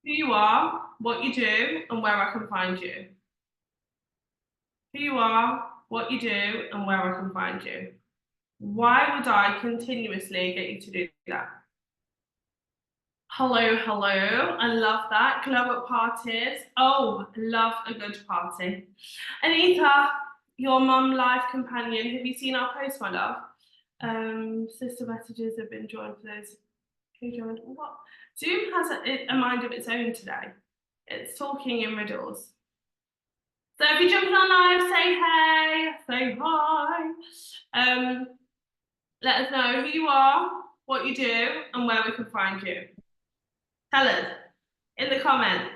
Who you are, what you do, and where I can find you. Who you are, what you do, and where I can find you. Why would I continuously get you to do that? Hello, hello. I love that. Glow up parties. Oh, love a good party. Anita, your mum life companion. Have you seen our post, my love? Sister messages have been joined for those who joined. What? Zoom has a mind of its own today. It's talking in riddles. So if you're jumping on live, say hey, say hi. Let us know who you are, what you do, and where we can find you. Tell us in the comments.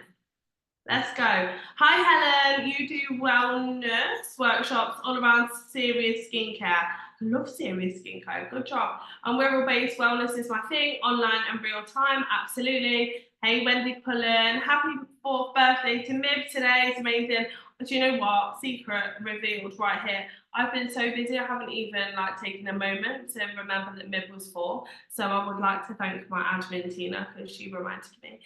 Let's go. Hi, Helen. You do wellness workshops all around serious skincare. I love serious skincare. Good job. And wearable-based wellness is my thing, online and real time. Absolutely. Hey, Wendy Pullen. Happy 4th birthday to Mib today. It's amazing. Do you know what? Secret revealed right here. I've been so busy, I haven't even taken a moment to remember that Mib was 4. So I would like to thank my admin Tina because she reminded me.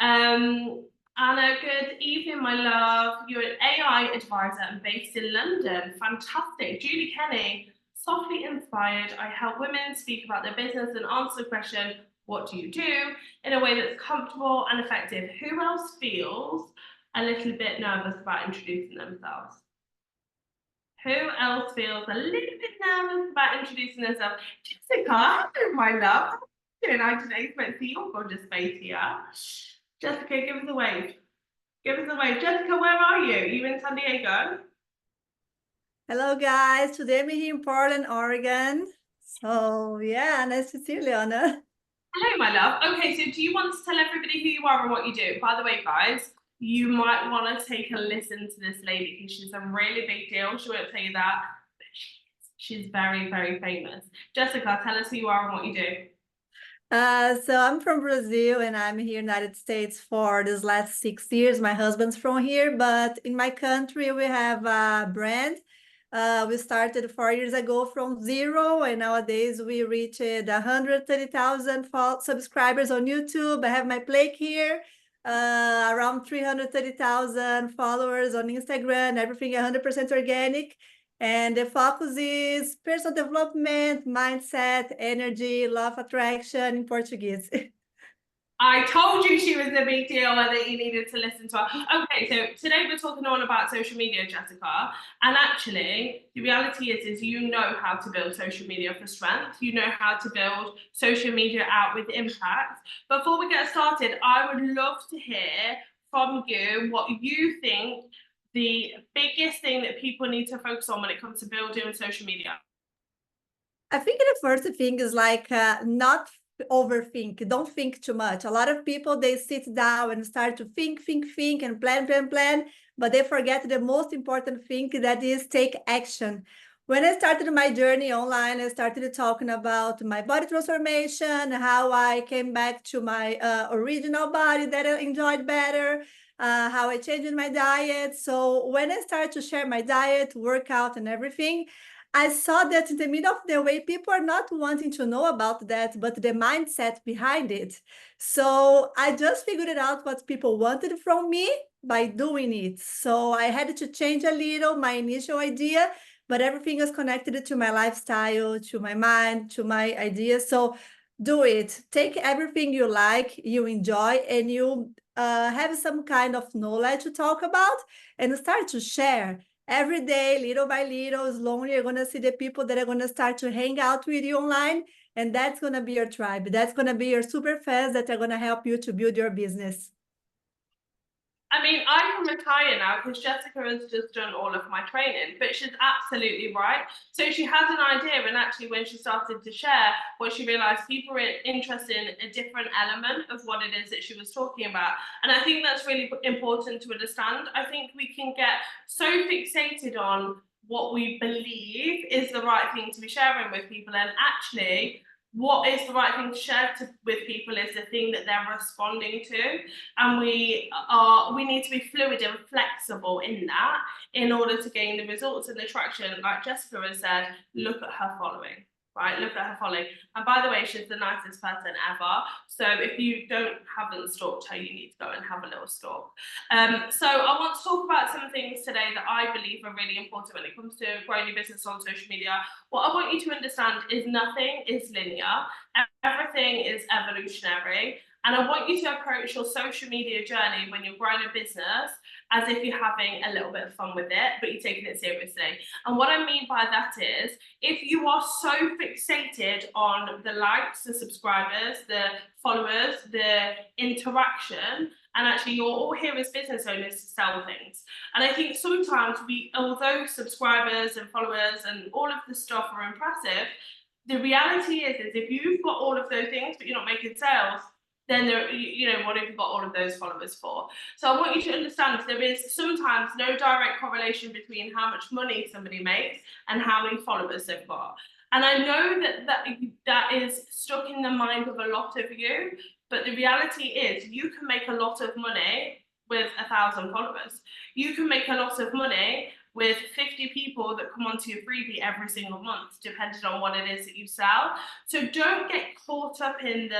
Anna, good evening, my love. You're an AI advisor and based in London. Fantastic. Julie Kenny, softly inspired. I help women speak about their business and answer the question, what do you do, in a way that's comfortable and effective. Who else feels a little bit nervous about introducing themselves? Who else feels a little bit nervous about introducing themselves? Jessica, hello, my love. How are you doing? I didn't expect to see your gorgeous face here. Jessica, give us a wave. Give us a wave. Jessica, where are you? You in San Diego? Hello, guys. Today I'm here in Portland, Oregon. So, yeah, nice to see you, Leona. Hello, my love. Okay, so do you want to tell everybody who you are and what you do? By the way, guys, you might want to take a listen to this lady because she's a really big deal. She won't tell you that, but she's very, very famous. Jessica, tell us who you are and what you do. So I'm from Brazil and I'm here in the United States for this last 6 years. My husband's from here, but in my country we have a brand. We started 4 years ago from zero, and nowadays we reached 130,000 subscribers on YouTube. I have my plate here, around 330,000 followers on Instagram, everything 100% organic. And the focus is personal development, mindset, energy, law of attraction in Portuguese. I told you she was a big deal and that you needed to listen to her. Okay, so today we're talking all about social media, Jessica. And actually, the reality is you know how to build social media for strength. You know how to build social media out with impact. Before we get started, I would love to hear from you what you think the biggest thing that people need to focus on when it comes to building social media. I think the first thing is not overthink. Don't think too much. A lot of people, they sit down and start to think, and plan, but they forget the most important thing, that is take action. When I started my journey online, I started talking about my body transformation, how I came back to my original body that I enjoyed better, how I changed my diet. So when I started to share my diet, workout, and everything, I saw that in the middle of the way, people are not wanting to know about that, but the mindset behind it. So I just figured out what people wanted from me by doing it. So I had to change a little my initial idea, but everything is connected to my lifestyle, to my mind, to my ideas. So do it. Take everything you like, you enjoy, and you have some kind of knowledge to talk about, and start to share. Every day, little by little, slowly, you're going to see the people that are going to start to hang out with you online. And that's going to be your tribe. That's going to be your super fans that are going to help you to build your business. I mean, I can retire now because Jessica has just done all of my training, but she's absolutely right. So she had an idea, and actually, when she started to share, what she realized people were interested in a different element of what it is that she was talking about. And I think that's really important to understand. I think we can get so fixated on what we believe is the right thing to be sharing with people, and actually, what is the right thing to share with people is the thing that they're responding to, and we need to be fluid and flexible in that in order to gain the results and the traction. Like Jessica has said, look at her following. right? Look at her following. And by the way, she's the nicest person ever. So if you haven't stalked her, you need to go and have a little stalk. So I want to talk about some things today that I believe are really important when it comes to growing your business on social media. What I want you to understand is nothing is linear. Everything is evolutionary. And I want you to approach your social media journey when you're growing a business as if you're having a little bit of fun with it, but you're taking it seriously. And what I mean by that is, if you are so fixated on the likes, the subscribers, the followers, the interaction, and actually you're all here as business owners to sell things. And I think sometimes although subscribers and followers and all of the stuff are impressive, the reality is if you've got all of those things, but you're not making sales, then what have you got all of those followers for? So I want you to understand there is sometimes no direct correlation between how much money somebody makes and how many followers they've got. And I know that is stuck in the mind of a lot of you, but the reality is you can make a lot of money with 1,000 followers. You can make a lot of money with 50 people that come onto your freebie every single month, depending on what it is that you sell. So don't get caught up in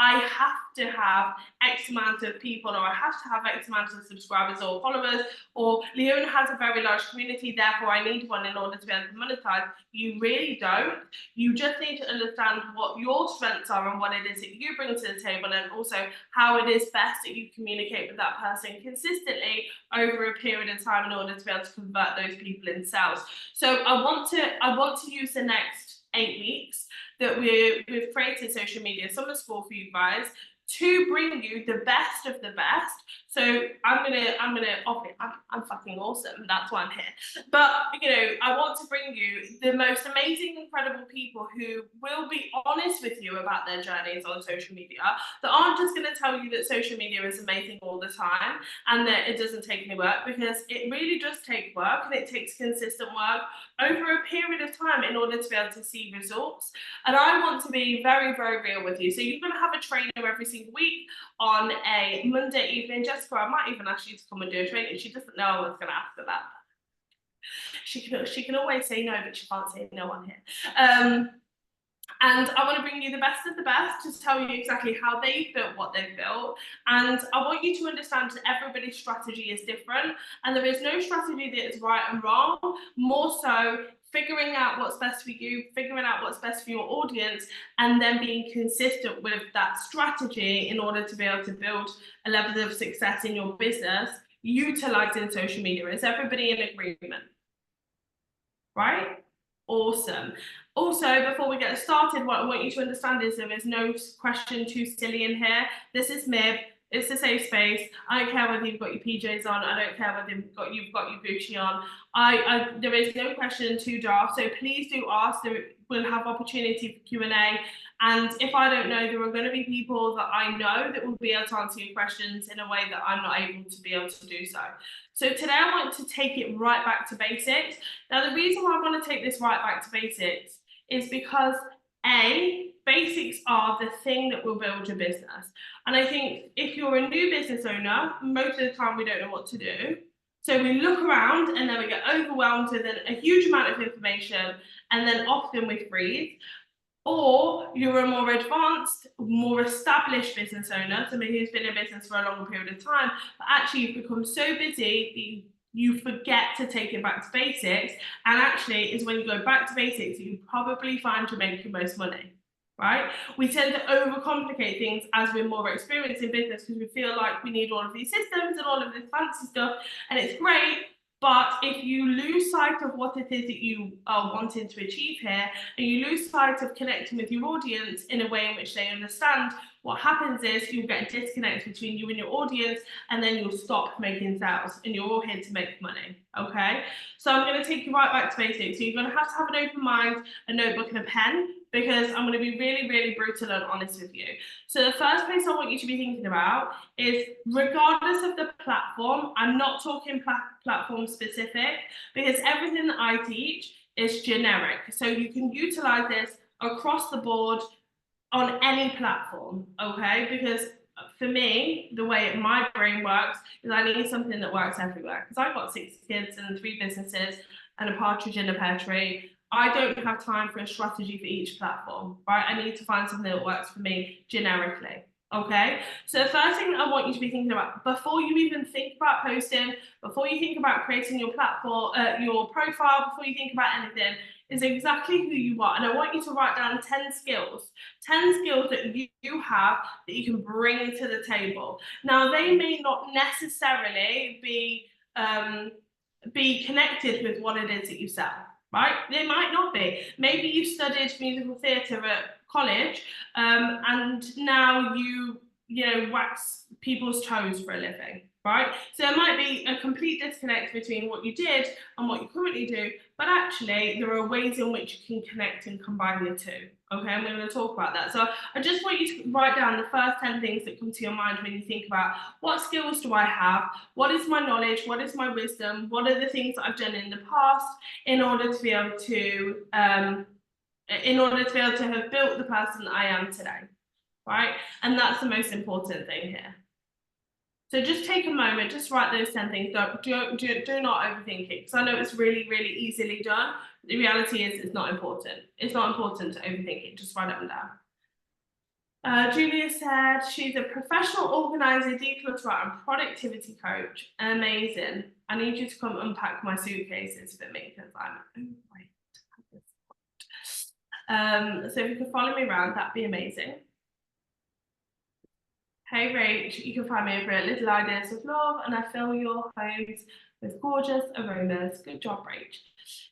I have to have X amount of people, or I have to have X amount of subscribers or followers, or Leona has a very large community, therefore I need one in order to be able to monetize. You really don't. You just need to understand what your strengths are and what it is that you bring to the table, and also how it is best that you communicate with that person consistently over a period of time in order to be able to convert those people in sales. So I want to use the next 8 weeks that we've created social media summer school for you guys to bring you the best of the best. So I'm fucking awesome. That's why I'm here. But I want to bring you the most amazing, incredible people who will be honest with you about their journeys on social media, that aren't just going to tell you that social media is amazing all the time and that it doesn't take any work, because it really does take work, and it takes consistent work over a period of time in order to be able to see results. And I want to be very, very real with you. So you're going to have a trainer every single week on a Monday evening. Jessica, I might even ask you to come and do a training. She doesn't know I was going to ask her that. She can always say no, but she can't say no on here. And I want to bring you the best of the best to tell you exactly how they built what they've built. And I want you to understand that everybody's strategy is different, and there is no strategy that is right and wrong. More so, figuring out what's best for you, figuring out what's best for your audience, and then being consistent with that strategy in order to be able to build a level of success in your business, utilizing social media. Is everybody in agreement? Right? Awesome. Also, before we get started, what I want you to understand is there is no question too silly in here. This is MIB. It's a safe space. I don't care whether you've got your PJs on. I don't care whether you've got your Gucci on. There is no question too daft. So please do ask. We'll have opportunity for Q&A. And if I don't know, there are going to be people that I know that will be able to answer your questions in a way that I'm not able to be able to do so. So today I want to take it right back to basics. Now, the reason why I want to take this right back to basics is because basics are the thing that will build your business. And I think if you're a new business owner, most of the time we don't know what to do. So we look around and then we get overwhelmed with a huge amount of information, and then often we freeze. Or you're a more advanced, more established business owner, somebody who's been in business for a longer period of time, but actually you've become so busy that you forget to take it back to basics. And actually, is when you go back to basics, you probably find you make the most money, right? We tend to overcomplicate things as we're more experienced in business, because we feel like we need all of these systems and all of this fancy stuff, and it's great. But if you lose sight of what it is that you are wanting to achieve here, and you lose sight of connecting with your audience in a way in which they understand, what happens is you'll get a disconnect between you and your audience, and then you'll stop making sales, and you're all here to make money, okay? So I'm going to take you right back to basics. So you're going to have an open mind, a notebook and a pen, because I'm going to be really, really brutal and honest with you. So the first place I want you to be thinking about is, regardless of the platform, I'm not talking platform specific, because everything that I teach is generic. So you can utilize this across the board on any platform, okay? Because for me, the way my brain works is I need something that works everywhere. Because I've got 6 kids and 3 businesses and a partridge in a pear tree. I don't have time for a strategy for each platform, right? I need to find something that works for me generically. Okay, so the first thing I want you to be thinking about before you even think about posting, before you think about creating your platform, your profile, before you think about anything, is exactly who you are. And I want you to write down 10 skills that you have that you can bring to the table. Now, they may not necessarily be connected with what it is that you sell, right? They might not be. Maybe you studied musical theatre at college, and now you wax people's toes for a living, right? So there might be a complete disconnect between what you did and what you currently do, but actually there are ways in which you can connect and combine the two. Okay, I'm going to talk about that. So I just want you to write down the first 10 things that come to your mind when you think about what skills do I have, what is my knowledge, what is my wisdom, what are the things that I've done in the past in order to be able to have built the person that I am today, right? And that's the most important thing here. So just take a moment, just write those 10 things. Do not overthink it, because I know it's really, really easily done. The reality is it's not important. It's not important to overthink it. Just write them down. Julia said she's a professional organizer, declutterer, and productivity coach. Amazing. I need you to come unpack my suitcases for me, because I'm so if you could follow me around, that'd be amazing. Hey Rach, you can find me over at Little Ideas of Love, and I fill your homes with gorgeous aromas. Good job, Rach.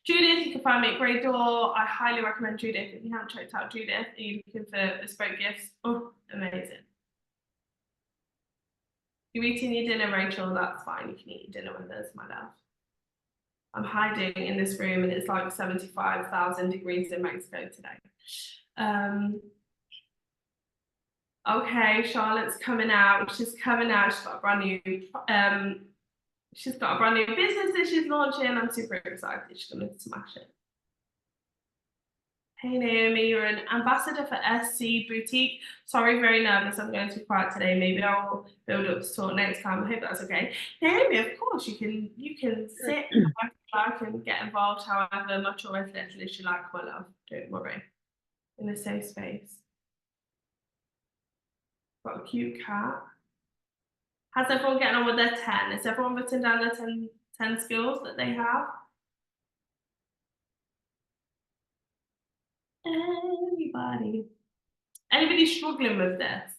Judith, you can find me at Grey Door. I highly recommend Judith. If you haven't checked out Judith, are you looking for bespoke gifts? Oh, amazing. You're eating your dinner, Rachel, that's fine. You can eat your dinner with us, my love. I'm hiding in this room and it's like 75,000 degrees in Mexico today. Okay, Charlotte's coming out. She's coming out. She's got a brand new business that she's launching. I'm super excited. She's gonna smash it. Hey Naomi, you're an ambassador for SC Boutique. Sorry, very nervous. I'm going to be quiet today. Maybe I'll build up to talk next time. I hope that's okay. Naomi, of course, you can sit back and get involved however much or residential as you like, my love. Don't worry. In a safe space. Got a cute cat. How's everyone getting on with their 10? Has everyone written down their 10 skills that they have? Anybody struggling with this?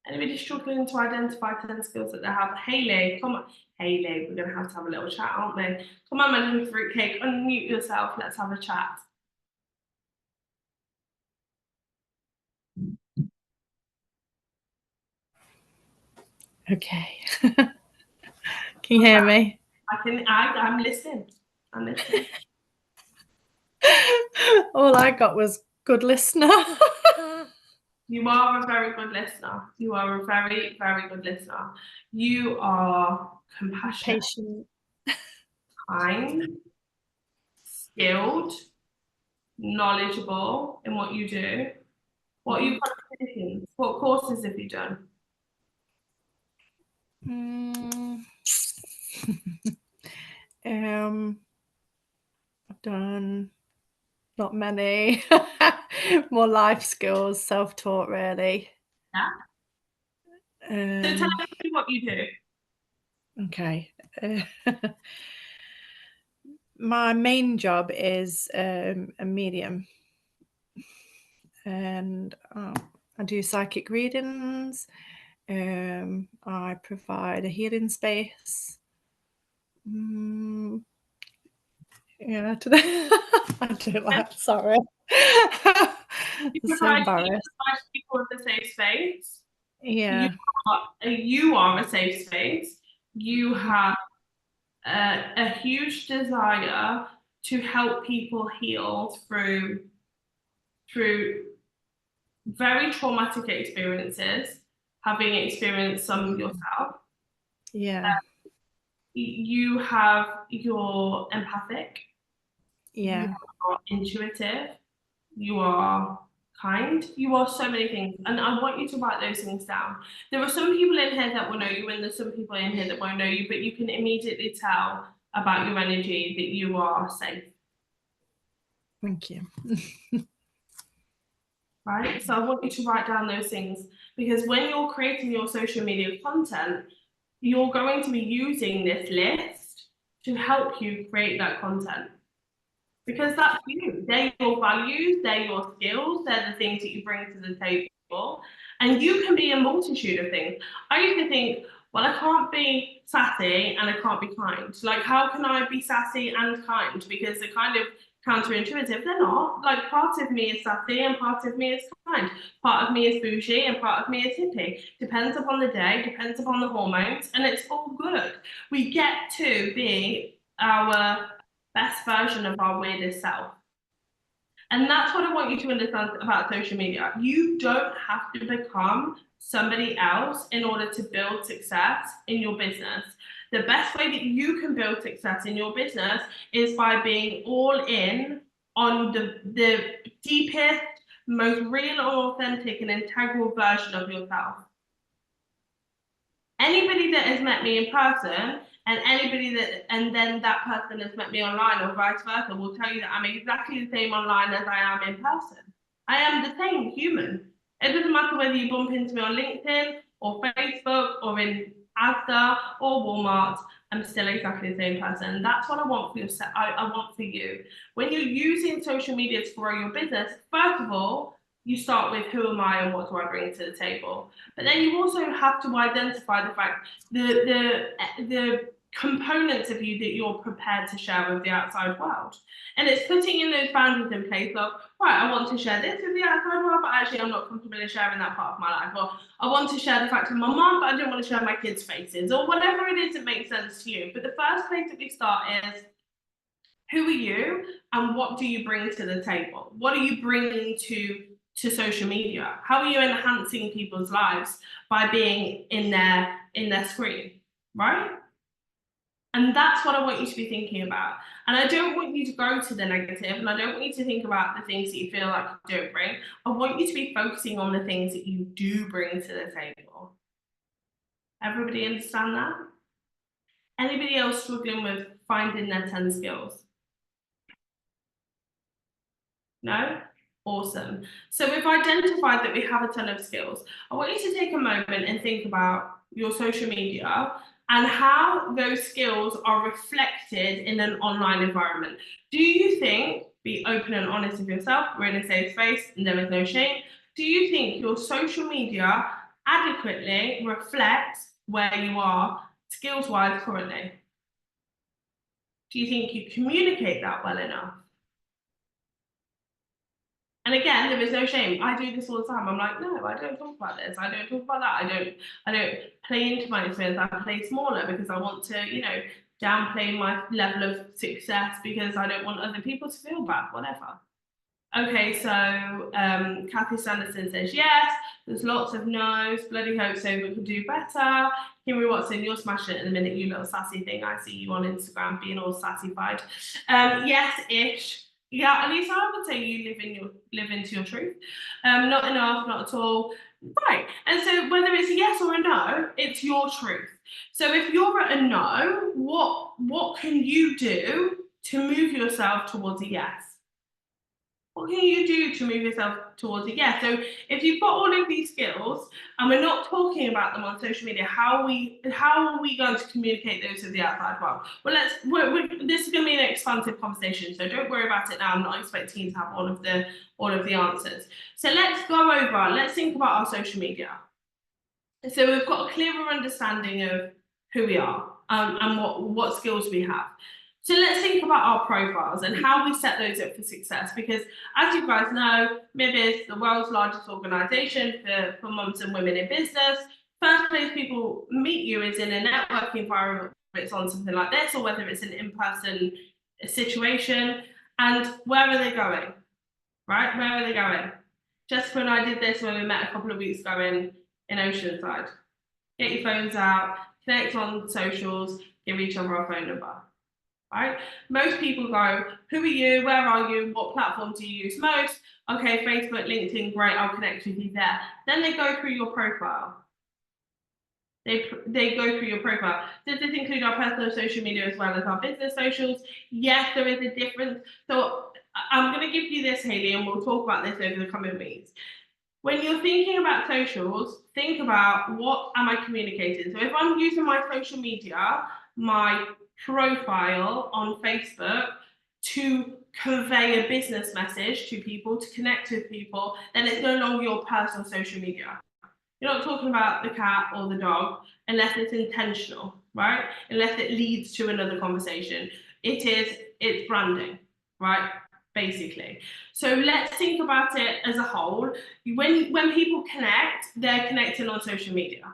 Anybody struggling to identify 10 skills that they have? Hayley, come on. Hayley, we're going to have a little chat, aren't we? Come on, Madam Fruitcake, unmute yourself. Let's have a chat. Okay. Can you hear me? I'm listening. I'm listening. All I got was good listener. You are a very good listener. You are a very, very good listener. You are compassionate, Patient, kind, skilled, knowledgeable in what you do. What are your qualifications? What courses have you done? I've done not many. More life skills, self-taught, really. Yeah. So tell me what you do. Okay. My main job is a medium, and I do psychic readings. I provide a healing space. Yeah, I do that. Sorry. You I'm so provide embarrassed. people with a safe space. Yeah. You are a safe space. You have a huge desire to help people heal through very traumatic experiences, having experienced some yourself. Yeah. You're empathic. Yeah. You are intuitive. You are kind. You are so many things. And I want you to write those things down. There are some people in here that will know you, and there's some people in here that won't know you, but you can immediately tell about your energy that you are safe. Thank you. Right? So I want you to write down those things, because when you're creating your social media content, you're going to be using this list to help you create that content. Because that's you. They're your values, they're your skills, they're the things that you bring to the table. And you can be a multitude of things. I used to think, well, I can't be sassy and I can't be kind. Like, how can I be sassy and kind? Because they're kind of counterintuitive. They're not. Like, part of me is sassy and part of me is kind. Part of me is bougie and part of me is hippie. Depends upon the day, depends upon the hormones, and it's all good. We get to be our best version of our weirdest self. And that's what I want you to understand about social media. You don't have to become somebody else in order to build success in your business. The best way that you can build success in your business is by being all in on the deepest, most real, authentic, and integral version of yourself. Anybody that has met me in person and then that person has met me online or vice versa will tell you that I'm exactly the same online as I am in person. I am the same human. It doesn't matter whether you bump into me on LinkedIn or Facebook or in Asda or Walmart, I'm still exactly the same person. That's what I want for yourself. I want for you. When you're using social media to grow your business, first of all, you start with who am I and what do I bring to the table. But then you also have to identify the fact the components of you that you're prepared to share with the outside world. And it's putting in those boundaries in place of, right, I want to share this with the outside world, but actually I'm not comfortable in sharing that part of my life. Or I want to share the fact of my mom, but I don't want to share my kids' faces, or whatever it is that makes sense to you. But the first place that we start is, who are you and what do you bring to the table? What are you bringing to social media? How are you enhancing people's lives by being in their screen, right? And that's what I want you to be thinking about. And I don't want you to go to the negative, and I don't want you to think about the things that you feel like you don't bring. I want you to be focusing on the things that you do bring to the table. Everybody understand that? Anybody else struggling with finding their 10 skills? No? Awesome. So we've identified that we have a ton of skills. I want you to take a moment and think about your social media and how those skills are reflected in an online environment. Do you think, be open and honest with yourself, we're in a safe space and there is no shame, do you think your social media adequately reflects where you are skills-wise currently? Do you think you communicate that well enough? And again, there is no shame. I do this all the time. I'm like, no, I don't talk about this. I don't talk about that. I don't play into my experience. I play smaller because I want to, downplay my level of success because I don't want other people to feel bad, whatever. Okay, so Kathy Sanderson says yes. There's lots of no's. Bloody hope so, we could do better. Henry Watson, you're smashing it in a minute, you little sassy thing. I see you on Instagram being all sassified. Yes-ish. Yeah, at least I would say you live into your truth. Not enough, not at all. Right. And so whether it's a yes or a no, it's your truth. So if you're at a no, what can you do to move yourself towards a yes? What can you do to move yourself towards a yes? So if you've got all of these skills and we're not talking about them on social media, how are we going to communicate those to the outside world? Well, this is going to be an expansive conversation, so don't worry about it now. I'm not expecting you to have all of the answers. So let's think about our social media. So we've got a clearer understanding of who we are and what skills we have. So let's think about our profiles and how we set those up for success, because as you guys know, MIB is the world's largest organisation for mums and women in business. First place people meet you is in a networking environment, whether it's on something like this or whether it's an in-person situation. And where are they going? Right? Where are they going? Just when I did this when we met a couple of weeks ago in Oceanside. Get your phones out, connect on socials, give each other our phone number. Right? Most people go, who are you? Where are you? What platform do you use most? Okay, Facebook, LinkedIn, great, I'll connect with you there. Then they go through your profile. They go through your profile. Does this include our personal social media as well as our business socials? Yes, there is a difference. So I'm going to give you this, Hayley, and we'll talk about this over the coming weeks. When you're thinking about socials, think about what am I communicating? So if I'm using my social media, my profile on Facebook to convey a business message to people, to connect with people, then it's no longer your personal social media. You're not talking about the cat or the dog unless it's intentional, right? Unless it leads to another conversation. It's branding, right? Basically. So let's think about it as a whole. When people connect, they're connecting on social media.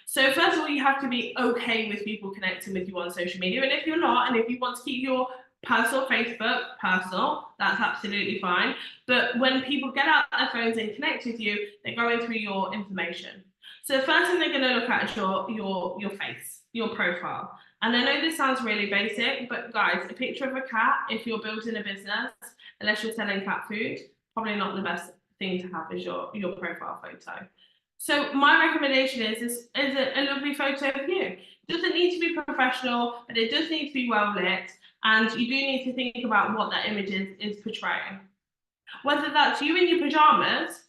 So first of all, you have to be okay with people connecting with you on social media. And if you're not, and if you want to keep your personal Facebook personal, that's absolutely fine. But when people get out their phones and connect with you, they're going through your information. So the first thing they're going to look at is your face, your profile. And I know this sounds really basic, but guys, a picture of a cat, if you're building a business, unless you're selling cat food, probably not the best thing to have as your profile photo. So my recommendation is a lovely photo of you. It doesn't need to be professional, but it does need to be well lit. And you do need to think about what that image is portraying. Whether that's you in your pajamas,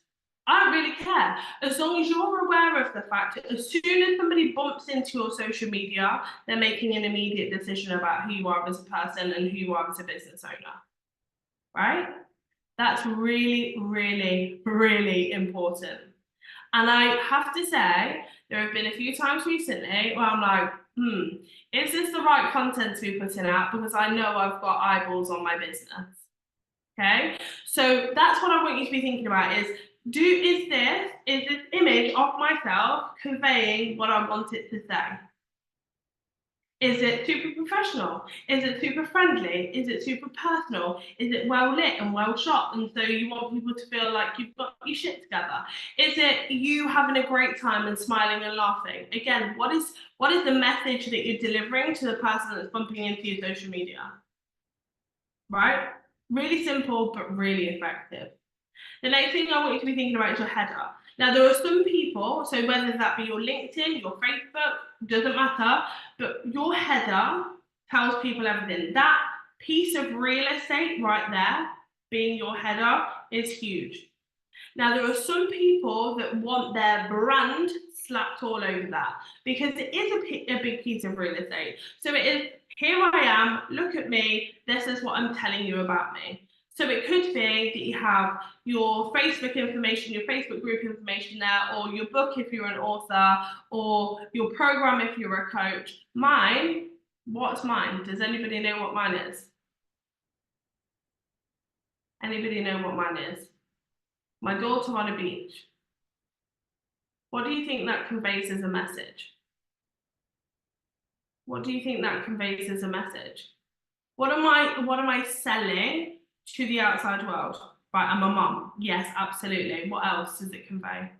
I don't really care. As long as you're aware of the fact that as soon as somebody bumps into your social media, they're making an immediate decision about who you are as a person and who you are as a business owner, right? That's really, really, really important. And I have to say, there have been a few times recently where I'm like, is this the right content to be putting out? Because I know I've got eyeballs on my business. Okay, so that's what I want you to be thinking about is this image of myself conveying what I want it to say? Is it super professional? Is it super friendly? Is it super personal? Is it well lit and well shot? And so you want people to feel like you've got your shit together? Is it you having a great time and smiling and laughing? Again, what is the message that you're delivering to the person that's bumping into your social media? Right? Really simple, but really effective. The next thing I want you to be thinking about is your header. Now, there are some people, so whether that be your LinkedIn, your Facebook, doesn't matter, but your header tells people everything. That piece of real estate right there, being your header, is huge. Now, there are some people that want their brand slapped all over that because it is a big piece of real estate. So it is, here I am, look at me, this is what I'm telling you about me. So it could be that you have your Facebook information, your Facebook group information there, or your book if you're an author, or your program if you're a coach. Mine, what's mine? Does anybody know what mine is? Anybody know what mine is? My daughter on a beach. What do you think that conveys as a message? What do you think that conveys as a message? What am I selling to the outside world? Right, I'm a mum. Yes, absolutely. What else does it convey?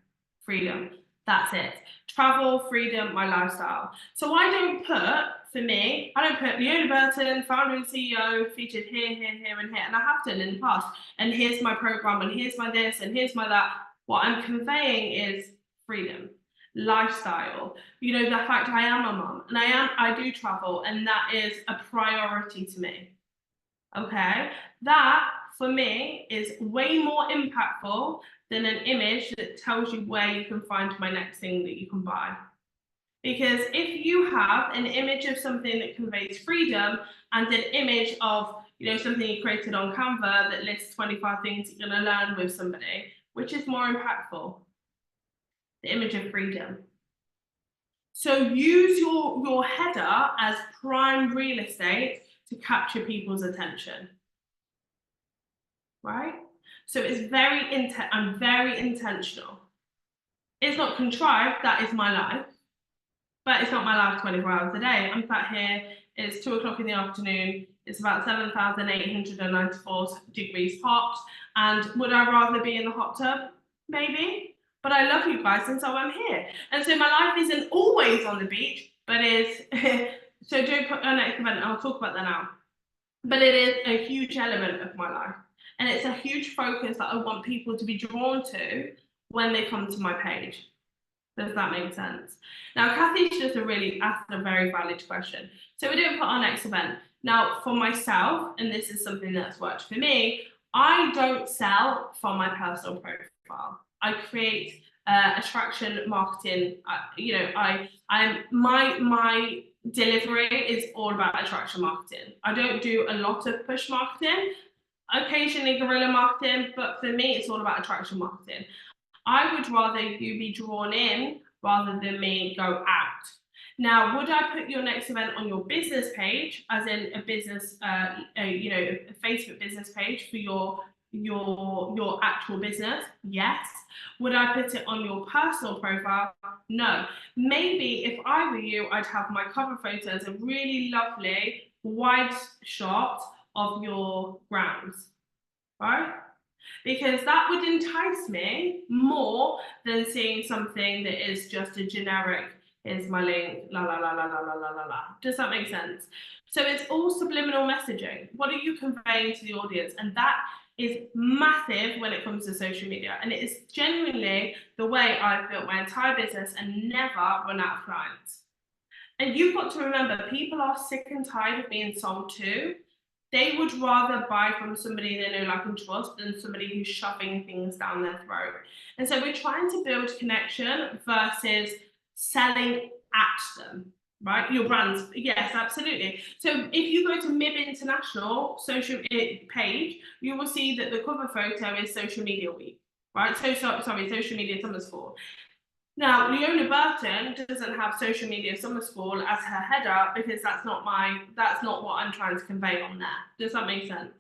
Freedom. That's it. Travel, freedom, my lifestyle. So I don't put, for me, I don't put Leona Burton, founder and CEO, featured here, here, here, and here. And I have done in the past. And here's my program, and here's my this, and here's my that. What I'm conveying is freedom, lifestyle. You know, the fact I am a mum, and I do travel, and that is a priority to me. Okay, that for me is way more impactful than an image that tells you where you can find my next thing that you can buy. Because if you have an image of something that conveys freedom and an image of, you know, something you created on Canva that lists 25 things you're going to learn with somebody, which is more impactful? The image of freedom. So use your header as prime real estate to capture people's attention, right? So it's I'm very intentional. It's not contrived, that is my life, but it's not my life 24 hours a day. I'm sat here, it's 2 o'clock in the afternoon, it's about 7,894 degrees hot, and would I rather be in the hot tub? Maybe, but I love you guys, and so I'm here. And so my life isn't always on the beach, but is, so don't put our next event, I'll talk about that now. But it is a huge element of my life. And it's a huge focus that I want people to be drawn to when they come to my page. Does that make sense? Now, Kathy's just asked a very valid question. So we don't put our next event. Now, for myself, and this is something that's worked for me, I don't sell from my personal profile. I create attraction marketing. My delivery is all about attraction marketing. I don't do a lot of push marketing, occasionally guerrilla marketing, but for me, it's all about attraction marketing. I would rather you be drawn in rather than me go out. Now, would I put your next event on your business page, as in a business, a Facebook business page for your actual business? Yes. Would I put it on your personal profile? No. Maybe if I were you, I'd have my cover photo as a really lovely wide shot of your grounds, right? Because that would entice me more than seeing something that is just a generic, here's my link, la la la la la la la la la. Does that make sense? So it's all subliminal messaging. What are you conveying to the audience? And that is massive when it comes to social media. And it is genuinely the way I've built my entire business and never run out of clients. And you've got to remember, people are sick and tired of being sold to. They would rather buy from somebody they know, like, and trust than somebody who's shoving things down their throat. And so we're trying to build connection versus selling at them, right? Your brands, yes, absolutely. So if you go to MIB International social page, you will see that the cover photo is Social Media Week, right? Social Media Summer School. Now, Leona Burton doesn't have Social Media Summer School as her header because that's not what I'm trying to convey on there. Does that make sense?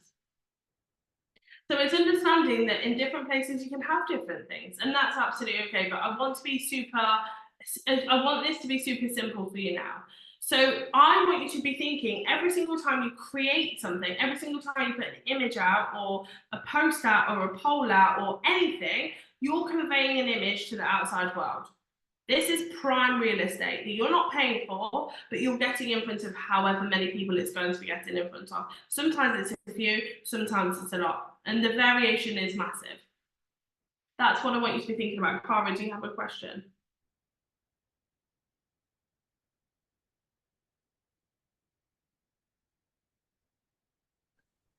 So it's understanding that in different places you can have different things, and that's absolutely okay. But I want this to be super simple for you now. So I want you to be thinking every single time you create something, every single time you put an image out or a post out or a poll out or anything, you're conveying an image to the outside world. This is prime real estate that you're not paying for, but you're getting in front of however many people it's going to be getting in front of. Sometimes it's a few, sometimes it's a lot, and the variation is massive. That's what I want you to be thinking about. Cara, do you have a question?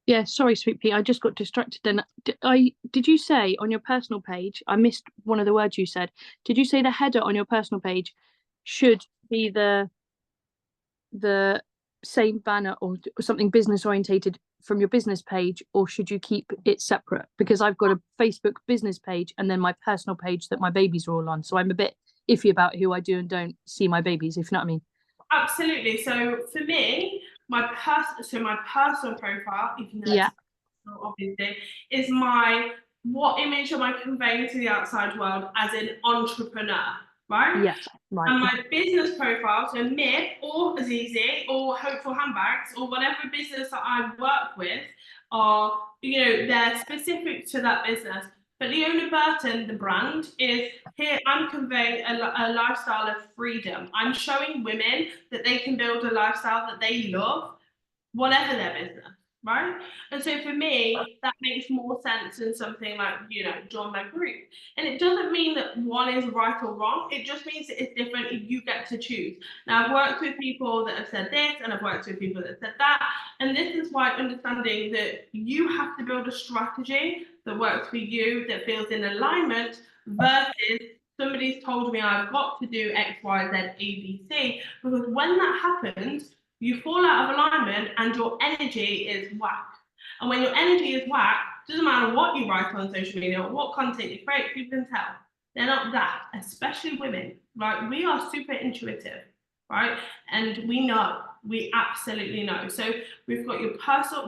Yeah, sorry, Sweet Pea, I just got distracted then. Did you say on your personal page, I missed one of the words you said. Did you say the header on your personal page should be the same banner or something business orientated from your business page, or should you keep it separate? Because I've got a Facebook business page and then my personal page that my babies are all on. So I'm a bit iffy about who I do and don't see my babies, if you know what I mean. Absolutely. So for me, my personal profile, even though it's obviously, is what image am I conveying to the outside world as an entrepreneur, right? Yes, right. And my business profile, so MIB or Azizi or Hopeful Handbags or whatever business that I work with, are, they're specific to that business. But Leona Burton, the brand, is here. I'm conveying a lifestyle of freedom. I'm showing women that they can build a lifestyle that they love, whatever their business, right? And so for me, that makes more sense than something like, join my group. And it doesn't mean that one is right or wrong. It just means that it's different if you get to choose. Now, I've worked with people that have said this, and I've worked with people that said that. And this is why understanding that you have to build a strategy that works for you, that feels in alignment, versus somebody's told me I've got to do X, Y, Z, A, B, C. Because when that happens, you fall out of alignment and your energy is whack. And when your energy is whack, doesn't matter what you write on social media or what content you create, people can tell. They're not that, especially women. Like, we are super intuitive, right? And we absolutely know. So we've got your profile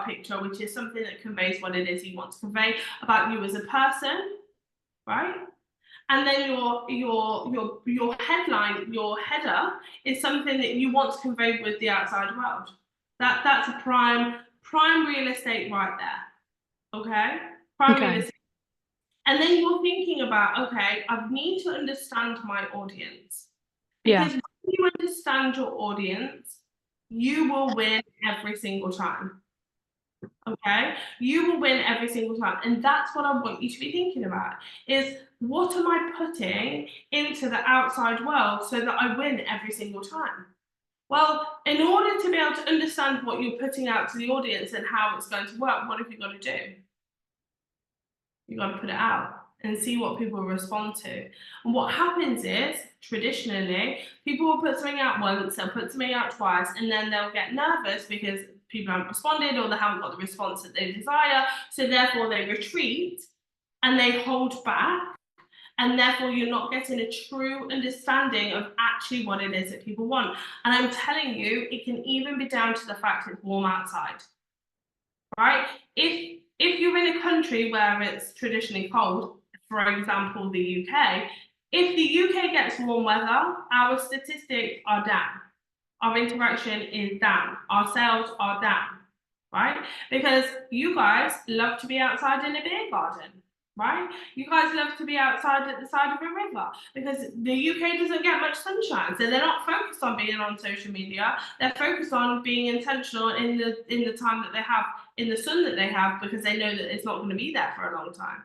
picture, which is something that conveys what it is you want to convey about you as a person, right? And then your headline, your header, is something that you want to convey with the outside world. That's a prime real estate right there. Okay? Prime real estate. And then you're thinking about, okay, I need to understand my audience. Because when you understand your audience, you will win every single time. Okay, you will win every single time. And that's what I want you to be thinking about, is what am I putting into the outside world so that I win every single time? Well, in order to be able to understand what you're putting out to the audience and how it's going to work, what have you got to do? You've got to put it out and see what people respond to. And what happens is, traditionally, people will put something out once, they'll put something out twice, and then they'll get nervous because people haven't responded or they haven't got the response that they desire. So therefore they retreat and they hold back. And therefore you're not getting a true understanding of actually what it is that people want. And I'm telling you, it can even be down to the fact it's warm outside, right? If you're in a country where it's traditionally cold, for example, the UK, if the UK gets warm weather, our statistics are down. Our interaction is down. Our sales are down, right? Because you guys love to be outside in a beer garden, right? You guys love to be outside at the side of a river because the UK doesn't get much sunshine. So they're not focused on being on social media. They're focused on being intentional in the time that they have, in the sun that they have, because they know that it's not going to be there for a long time.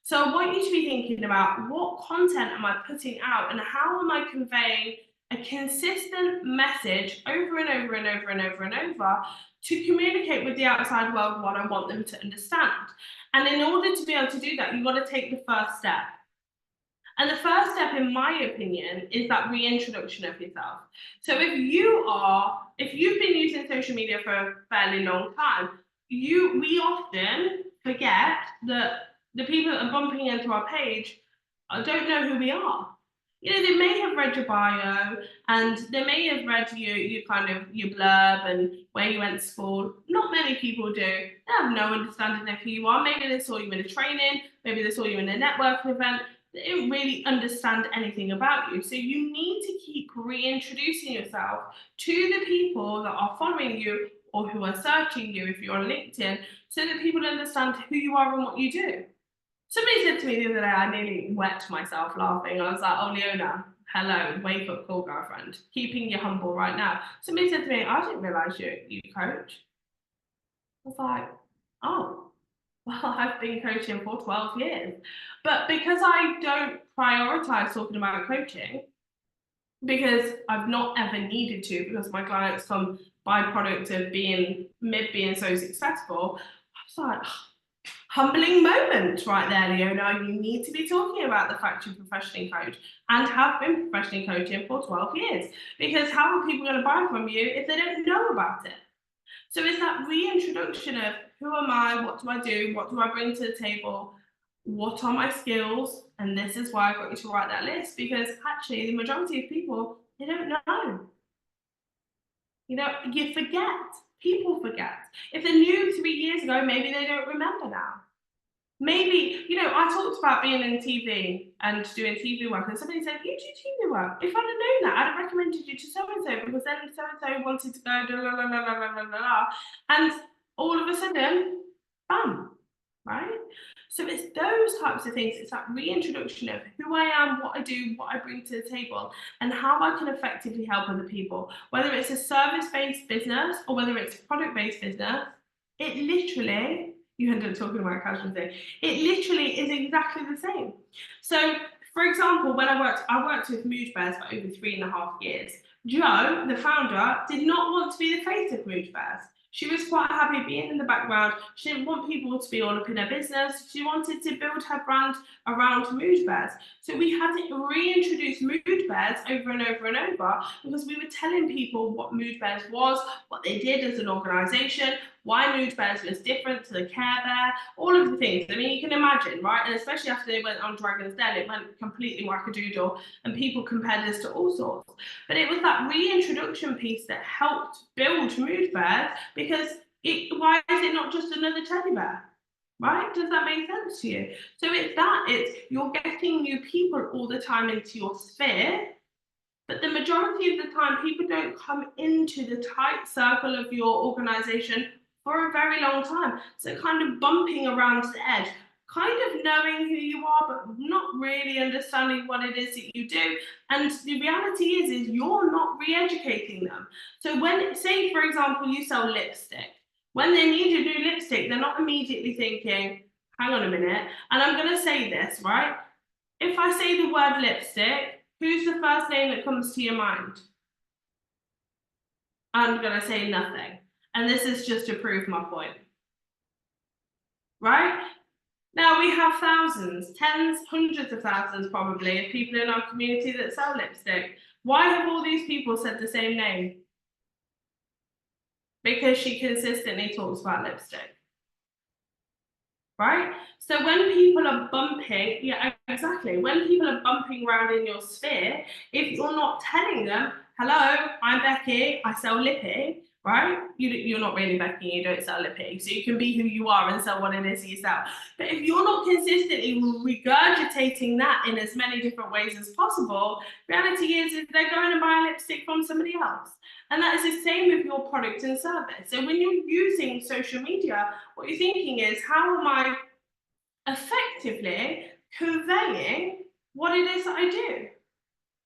So I want you to be thinking about what content am I putting out and how am I conveying a consistent message over and over and over and over and over to communicate with the outside world what I want them to understand. And in order to be able to do that, you've got to take the first step. And the first step, in my opinion, is that reintroduction of yourself. So if you've been using social media for a fairly long time, we often forget that the people that are bumping into our page don't know who we are. You know, they may have read your bio and they may have read your blurb and where you went to school. Not many people do. They have no understanding of who you are. Maybe they saw you in a training, maybe they saw you in a networking event. They didn't really understand anything about you. So you need to keep reintroducing yourself to the people that are following you or who are searching you if you're on LinkedIn, so that people understand who you are and what you do. Somebody said to me the other day, I nearly wet myself laughing. I was like, oh, Leona, hello, wake up call, girlfriend. Keeping you humble right now. Somebody said to me, I didn't realise you coach. I was like, oh, well, I've been coaching for 12 years. But because I don't prioritise talking about coaching, because I've not ever needed to, because my clients come byproduct of being so successful, I was like, humbling moment right there, Leona. You need to be talking about the fact you professionally coach and have been professionally coaching for 12 years. Because how are people going to buy from you if they don't know about it? So it's that reintroduction of who am I, what do I do, what do I bring to the table, what are my skills, and this is why I got you to write that list, because actually the majority of people, they don't know. You know, you forget. People forget. If they knew 3 years ago, maybe they don't remember now. Maybe, you know, I talked about being in TV and doing TV work, and somebody said, you do TV work. If I'd have known that, I'd have recommended you to so-and-so, because then so-and-so wanted to go, blah, blah, blah, blah, blah, blah, blah. And all of a sudden, bam, right? So it's those types of things. It's that reintroduction of who I am, what I do, what I bring to the table, and how I can effectively help other people. Whether it's a service-based business or whether it's a product-based business, it literally, you ended up talking about casualty, it literally is exactly the same. So, for example, when I worked with Mood Bears for over 3.5 years. Jo, the founder, did not want to be the face of Mood Bears. She was quite happy being in the background. She didn't want people to be all up in her business. She wanted to build her brand around Mood Bears. So we had to reintroduce Mood Bears over and over and over, because we were telling people what Mood Bears was, what they did as an organisation, why Mood Bears was different to the Care Bear, all of the things. I mean, you can imagine, right? And especially after they went on Dragon's Den, it went completely wackadoodle and people compared us to all sorts. But it was that reintroduction piece that helped build Mood Bears, because why is it not just another teddy bear? Right? Does that make sense to you? So it's you're getting new people all the time into your sphere, but the majority of the time people don't come into the tight circle of your organisation for a very long time. So kind of bumping around the edge, kind of knowing who you are, but not really understanding what it is that you do. And the reality is you're not re-educating them. So when, say, for example, you sell lipstick, when they need a new lipstick, they're not immediately thinking, hang on a minute, and I'm going to say this, right? If I say the word lipstick, who's the first name that comes to your mind? I'm going to say nothing. And this is just to prove my point. Right? Now we have thousands, tens, hundreds of thousands probably of people in our community that sell lipstick. Why have all these people said the same name? Because she consistently talks about lipstick. Right? So when people are bumping, yeah, exactly. When people are bumping around in your sphere, if you're not telling them, hello, I'm Becky, I sell lippy, right? You're not really Becky, you don't sell lippy. So you can be who you are and sell what it is you sell. But if you're not consistently regurgitating that in as many different ways as possible, reality is they're going to buy a lipstick from somebody else. And that is the same with your product and service. So when you're using social media, what you're thinking is, how am I effectively conveying what it is that I do?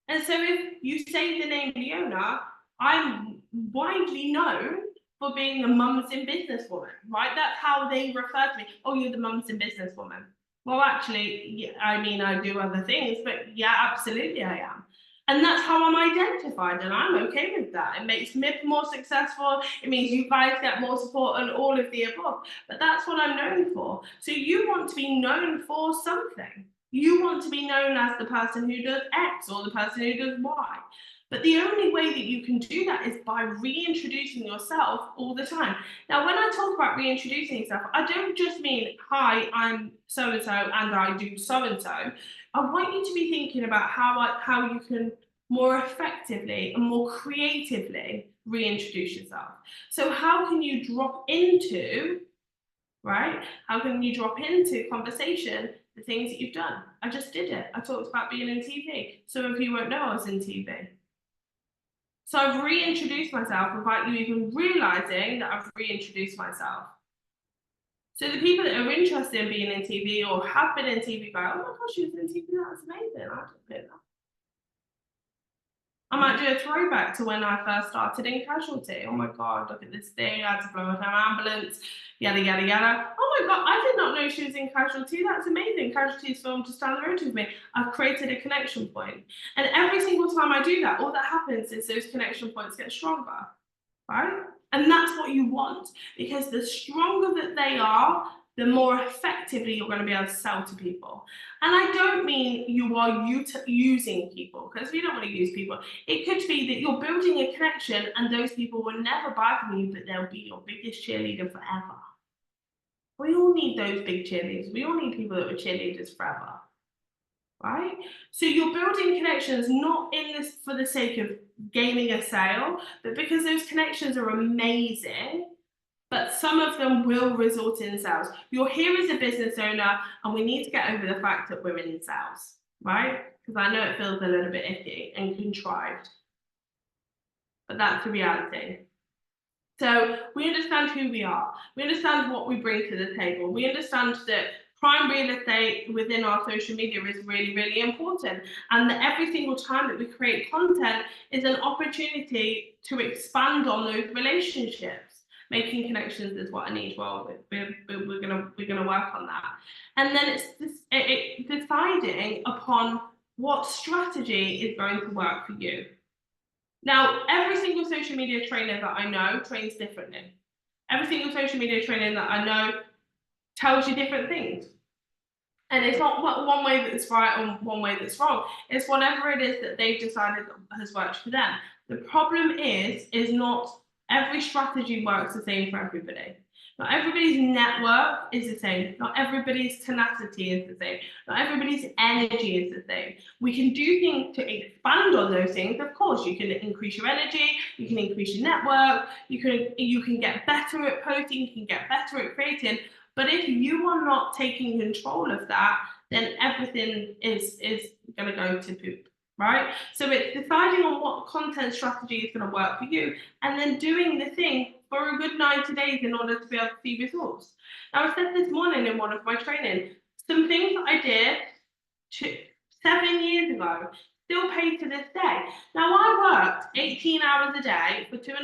And so if you say the name Leona, I'm widely known for being a mums in business woman, right? That's how they refer to me. Oh, you're the mums in business woman. Well, actually, yeah, I mean, I do other things, but yeah, absolutely I am. And that's how I'm identified, and I'm okay with that. It makes MIP more successful. It means you guys get more support and all of the above. But that's what I'm known for. So you want to be known for something. You want to be known as the person who does X or the person who does Y. But the only way that you can do that is by reintroducing yourself all the time. Now, when I talk about reintroducing yourself, I don't just mean, hi, I'm so-and-so and I do so-and-so. I want you to be thinking about how you can more effectively and more creatively reintroduce yourself. So how can you drop into, right? How can you drop into conversation the things that you've done? I just did it. I talked about being in TV. Some of you won't know I was in TV. So I've reintroduced myself without you even realizing that I've reintroduced myself. So the people that are interested in being in TV or have been in TV go, oh my gosh, she was in TV, that's amazing. I didn't know that. I might do a throwback to when I first started in Casualty. Oh my God, look at this thing. I had to blow up an ambulance, yada, yada, yada. Oh my God, I did not know she was in Casualty. That's amazing. Casualty is filmed just down the road with me. I've created a connection point. And every single time I do that, all that happens is those connection points get stronger, right? And that's what you want, because the stronger that they are, the more effectively you're going to be able to sell to people. And I don't mean you are using people, because we don't want to use people. It could be that you're building a connection and those people will never buy from you, but they'll be your biggest cheerleader forever. We all need those big cheerleaders. We all need people that are cheerleaders forever, right? So you're building connections not in this for the sake of gaining a sale, but because those connections are amazing. But some of them will result in sales. You're here as a business owner, and we need to get over the fact that we're in sales, right? Because I know it feels a little bit icky and contrived, but that's the reality. So we understand who we are. We understand what we bring to the table. We understand that prime real estate within our social media is really, really important. And that every single time that we create content is an opportunity to expand on those relationships. Making connections is what I need. Well, we're gonna work on that. And then it's deciding upon what strategy is going to work for you. Now, every single social media trainer that I know trains differently. Every single social media trainer that I know tells you different things. And it's not one way that's right or one way that's wrong. It's whatever it is that they've decided has worked for them. The problem is not every strategy works the same for everybody. Not everybody's network is the same. Not everybody's tenacity is the same. Not everybody's energy is the same. We can do things to expand on those things. Of course, you can increase your energy, you can increase your network, you can get better at posting, you can get better at creating. But if you are not taking control of that, then everything is going to go to poop. Right? So it's deciding on what content strategy is going to work for you and then doing the thing for a good 90 days in order to be able to see results. Now, I said this morning in one of my training, some things that I did 7 years ago still pay to this day. Now, I worked 18 hours a day for 2.5 to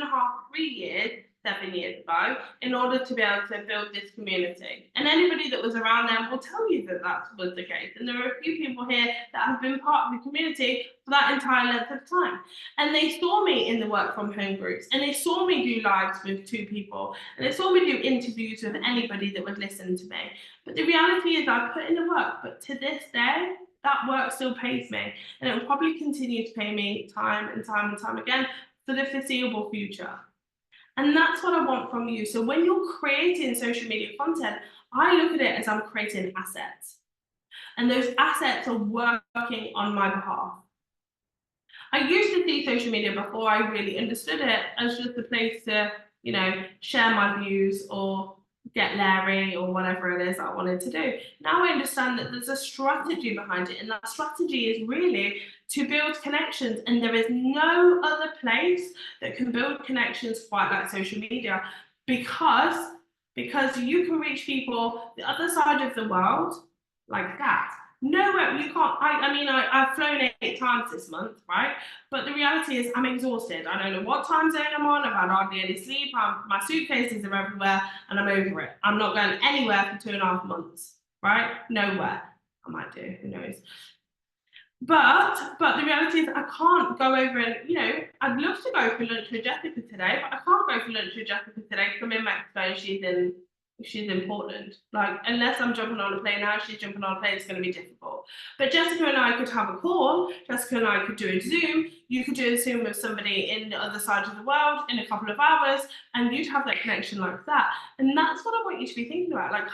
3 years, 7 years ago in order to be able to build this community. And anybody that was around them will tell you that that was the case. And there are a few people here that have been part of the community for that entire length of time. And they saw me in the work from home groups, and they saw me do lives with 2 people, and they saw me do interviews with anybody that would listen to me. But the reality is I put in the work, but to this day, that work still pays me, and it will probably continue to pay me time and time and time again for the foreseeable future. And that's what I want from you. So when you're creating social media content, I look at it as I'm creating assets, and those assets are working on my behalf. I used to see social media before I really understood it as just a place to, you know, share my views or get Larry or whatever it is I wanted to do. Now I understand that there's a strategy behind it, and that strategy is really to build connections, and there is no other place that can build connections quite like social media, because you can reach people the other side of the world like that. Nowhere, you can't. I mean, I've flown 8 times this month, right? But the reality is I'm exhausted. I don't know what time zone I'm on. I've had hardly any sleep. My suitcases are everywhere, and I'm over it. I'm not going anywhere for 2.5 months, right? Nowhere. I might do, who knows? But the reality is I can't go over and, you know, I'd love to go for lunch with Jessica today, but I can't go for lunch with Jessica today because I'm in Mexico and she's in Portland. Like, unless I'm jumping on a plane now, she's jumping on a plane, it's going to be difficult. But Jessica and I could have a call. Jessica and I could do a Zoom. You could do a Zoom with somebody in the other side of the world in a couple of hours, and you'd have that connection like that. And that's what I want you to be thinking about. Like,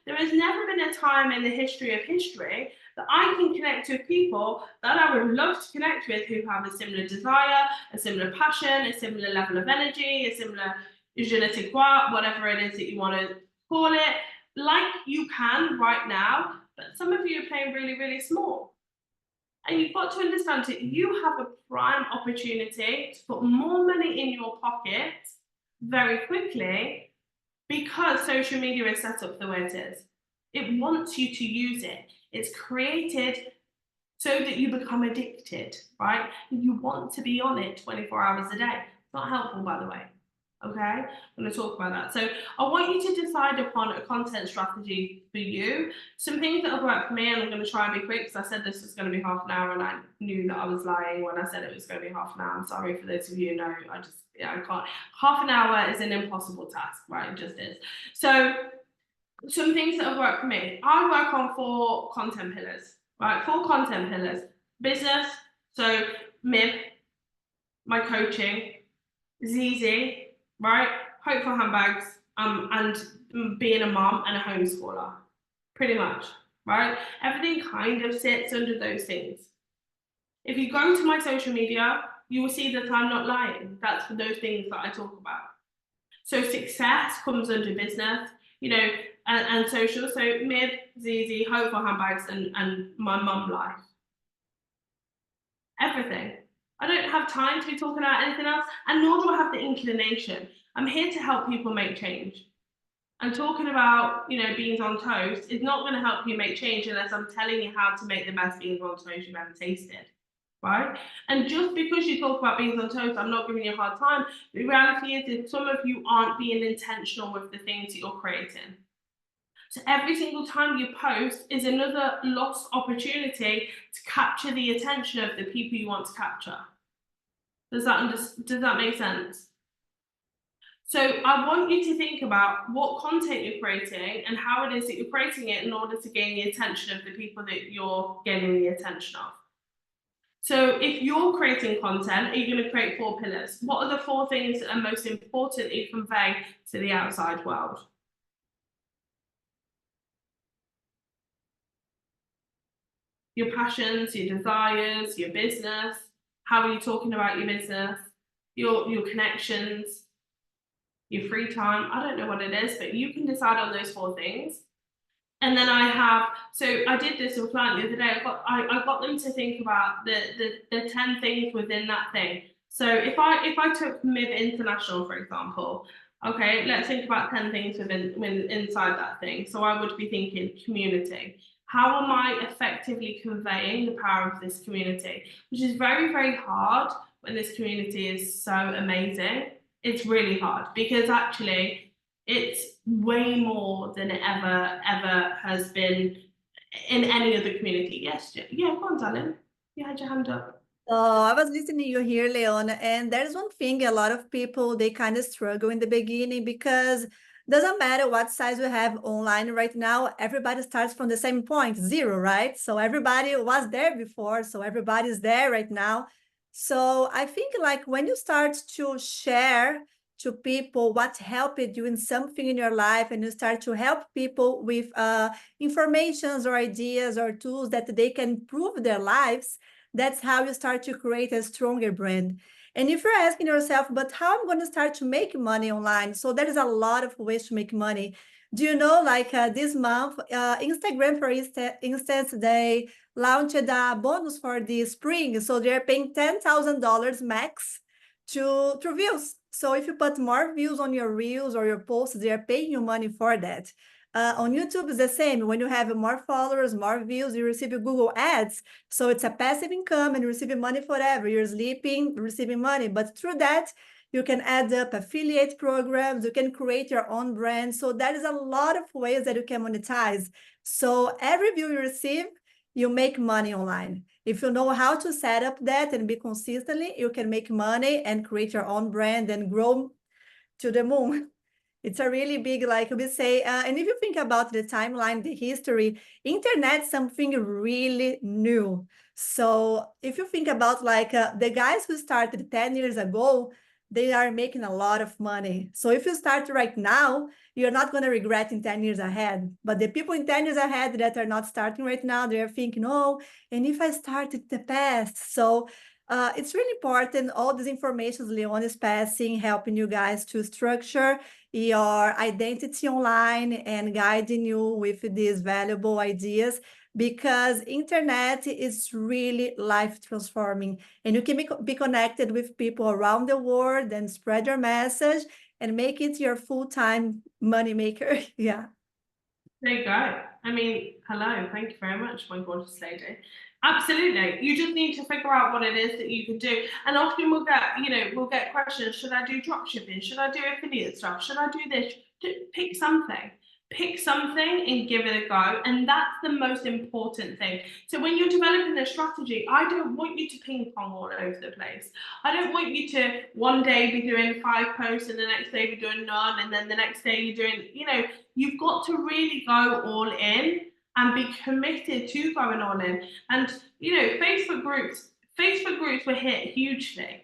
there has never been a time in the history of history that I can connect with people that I would love to connect with who have a similar desire, a similar passion, a similar level of energy, a similar je ne sais quoi, whatever it is that you want to call it, like you can right now, but some of you are playing really, really small. And you've got to understand that you have a prime opportunity to put more money in your pocket very quickly because social media is set up the way it is. It wants you to use it. It's created so that you become addicted, right? You want to be on it 24 hours a day. It's not helpful, by the way. Okay, I'm going to talk about that. So I want you to decide upon a content strategy for you. Some things that have worked for me, and I'm going to try and be quick because I said this was going to be half an hour, and I knew that I was lying when I said it was going to be half an hour. I'm sorry for those of you who know. I can't. Half an hour is an impossible task, right? It just is. So some things that have worked for me. I work on 4 content pillars, right? 4 content pillars. Business, so MIB, my coaching, ZZ, right? Hope for Handbags, and being a mom and a homeschooler, pretty much, right? Everything kind of sits under those things. If you go to my social media, you will see that I'm not lying. That's for those things that I talk about. So success comes under business, you know, and social. So MIB, ZZ, Hope for Handbags, and my mum life. Everything. I don't have time to be talking about anything else, and nor do I have the inclination. I'm here to help people make change. And talking about, you know, beans on toast is not going to help you make change unless I'm telling you how to make the best beans on toast you've ever tasted, right? And just because you talk about beans on toast, I'm not giving you a hard time. The reality is that some of you aren't being intentional with the things that you're creating. So every single time you post is another lost opportunity to capture the attention of the people you want to capture. Does that make sense? So I want you to think about what content you're creating and how it is that you're creating it in order to gain the attention of the people that you're gaining the attention of. So if you're creating content, are you going to create 4 pillars? What are the 4 things that are most importantly convey to the outside world? Your passions, your desires, your business. How are you talking about your business? Your connections, your free time. I don't know what it is, but you can decide on those 4 things. And then I did this with a client the other day. I got them to think about the 10 things within that thing. So if I took MIB International, for example, okay, let's think about 10 things inside that thing. So I would be thinking community. How am I effectively conveying the power of this community? Which is very, very hard when this community is so amazing. It's really hard because actually it's way more than it ever has been in any other community. Yes, yeah, go on, darling. You had your hand up. Oh, I was listening to you here, Leona, and there's one thing a lot of people, they kind of struggle in the beginning because doesn't matter what size we have online right now, everybody starts from the same point, 0, right? So everybody was there before, so everybody's there right now. So I think like when you start to share to people what helped you in something in your life, and you start to help people with informations or ideas or tools that they can improve their lives, that's how you start to create a stronger brand. And if you're asking yourself, but how I'm going to start to make money online? So there is a lot of ways to make money. Do you know, like this month, Instagram, for instance, they launched a bonus for the spring. So they're paying $10,000 max to views. So if you put more views on your reels or your posts, they're paying you money for that. On YouTube, it's the same. When you have more followers, more views, you receive Google ads. So it's a passive income and you're receiving money forever. You're sleeping, receiving money. But through that, you can add up affiliate programs. You can create your own brand. So that is a lot of ways that you can monetize. So every view you receive, you make money online. If you know how to set up that and be consistently, you can make money and create your own brand and grow to the moon. It's a really big, like we say, and if you think about the timeline, the history, internet, something really new. So if you think about like the guys who started 10 years ago, they are making a lot of money. So if you start right now, you're not going to regret in 10 years ahead. But the people in 10 years ahead that are not starting right now, they're thinking, oh, and if I started the past? So it's really important. All these information Leona is passing, helping you guys to structure your identity online and guiding you with these valuable ideas, because internet is really life transforming, and you can be connected with people around the world and spread your message and make it your full-time money maker. Yeah. There you go. I mean, hello, thank you very much, my gorgeous lady. Absolutely. You just need to figure out what it is that you can do. And often we'll get questions. Should I do drop shipping? Should I do affiliate stuff? Should I do this? Pick something. Pick something and give it a go. And that's the most important thing. So when you're developing a strategy, I don't want you to ping pong all over the place. I don't want you to one day be doing 5 posts and the next day be doing none. And then the next day you're doing, you've got to really go all in and be committed to going all in. And, Facebook groups were hit hugely.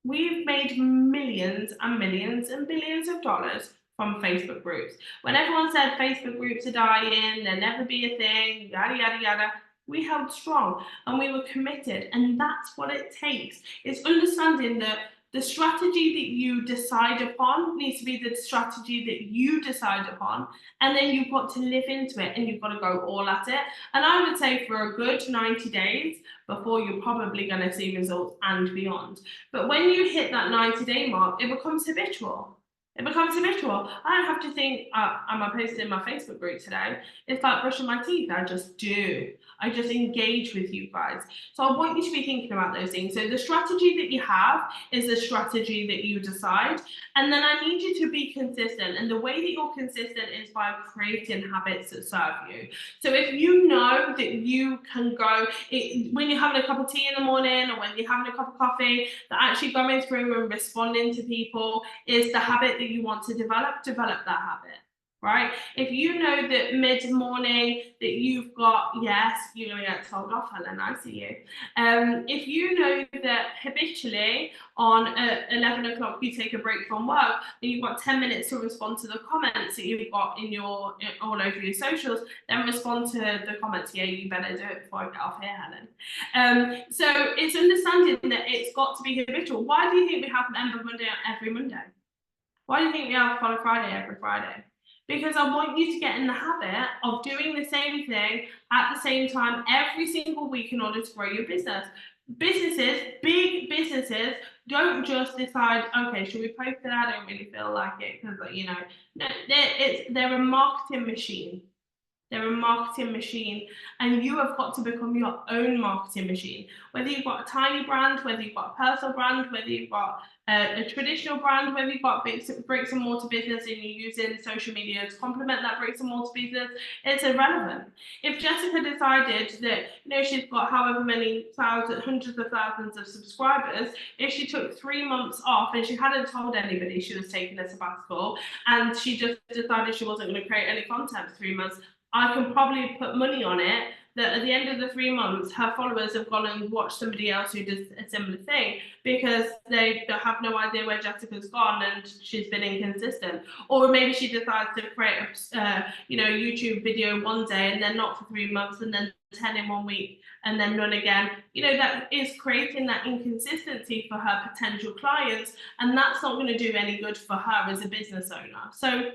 We've made millions and millions and billions of dollars from Facebook groups. When everyone said Facebook groups are dying, there'll never be a thing, yada, yada, yada, we held strong and we were committed. And that's what it takes. It's understanding that the strategy that you decide upon needs to be the strategy that you decide upon, and then you've got to live into it and you've got to go all at it. And I would say for a good 90 days before you're probably going to see results and beyond. But when you hit that 90-day mark, it becomes habitual. I don't have to think, am I posting in my Facebook group today? It's like brushing my teeth. I just do. I just engage with you guys. So I want you to be thinking about those things. So the strategy that you have is the strategy that you decide. And then I need you to be consistent. And the way that you're consistent is by creating habits that serve you. So if you know that you can go, when you're having a cup of tea in the morning or when you're having a cup of coffee, that actually going through and responding to people is the habit that you want to develop that habit, right? If you know that mid-morning that you've got, yes, you're going to get told off, Helen, I see you. If you know that habitually on 11 o'clock you take a break from work and you've got 10 minutes to respond to the comments that you've got in all over your socials, then respond to the comments. Yeah, you better do it before I get off here, Helen. So it's understanding that it's got to be habitual. Why do you think we have Member Monday every Monday? Why do you think we have Follow Friday every Friday? Because I want you to get in the habit of doing the same thing at the same time every single week in order to grow your business. Businesses, big businesses, don't just decide, okay, should we post it? I don't really feel like it because, no, they're a marketing machine. They're a marketing machine, and you have got to become your own marketing machine. Whether you've got a tiny brand, whether you've got a personal brand, whether you've got a traditional brand, whether you've got bricks and mortar business and you're using social media to complement that bricks and mortar business, it's irrelevant. If Jessica decided that, you know, she's got however many hundreds of thousands of subscribers, if she took 3 months off and she hadn't told anybody she was taking a sabbatical, and she just decided she wasn't going to create any content for 3 months, I can probably put money on it that at the end of the 3 months, her followers have gone and watched somebody else who does a similar thing, because they have no idea where Jessica's gone and she's been inconsistent. Or maybe she decides to create a YouTube video one day and then not for 3 months, and then 10 in 1 week and then none again. You know, that is creating that inconsistency for her potential clients, and that's not going to do any good for her as a business owner. So